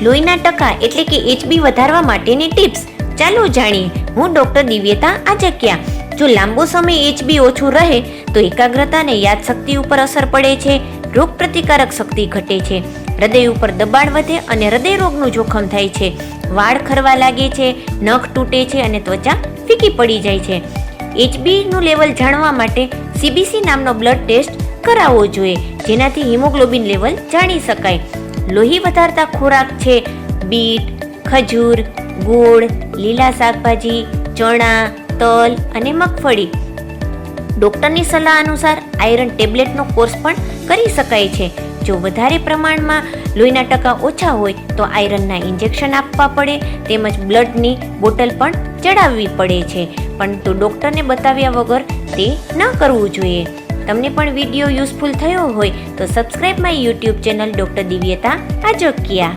લોહીના ટકા એટલે કે HB વધારવા માટેની ટિપ્સ ચાલો જાણીએ. હું ડોક્ટર દિવ્યતા આજકિયા. જો લાંબો સમય HB ઓછું રહે તો એકાગ્રતા અને યાદશક્તિ ઉપર અસર પડે છે, રોગ પ્રતિકારક શક્તિ ઘટે છે, હૃદય ઉપર દબાણ વધે અને હૃદય રોગનું જોખમ થાય છે, વાળ ખરવા લાગે છે, નખ તૂટે છે અને ત્વચા ફીકી પડી જાય છે. HB નું લેવલ જાણવા માટે CBC નામનો બ્લડ ટેસ્ટ કરાવવો જોઈએ, જેનાથી હિમોગ્લોબિન લેવલ જાણી શકાય. લોહી વધારતા ખોરાક છે બીટ, ખજૂર, ગોળ, લીલા શાકભાજી, ચણા, તલ અને મગફળી. ડૉક્ટરની સલાહ અનુસાર આયરન ટેબ્લેટનો કોર્સ પણ કરી શકાય છે. જો વધારે પ્રમાણમાં લોહીના ટકા ઓછા હોય તો આયરનના ઇન્જેક્શન આપવા પડે, તેમજ બ્લડની બોટલ પણ ચડાવવી પડે છે, પરંતુ ડૉક્ટરને બતાવ્યા વગર તે ન કરવું જોઈએ. તમને પણ વિડીયો યુઝફુલ થયો હોય તો subscribe my YouTube channel doctor Divyata આજકિયા.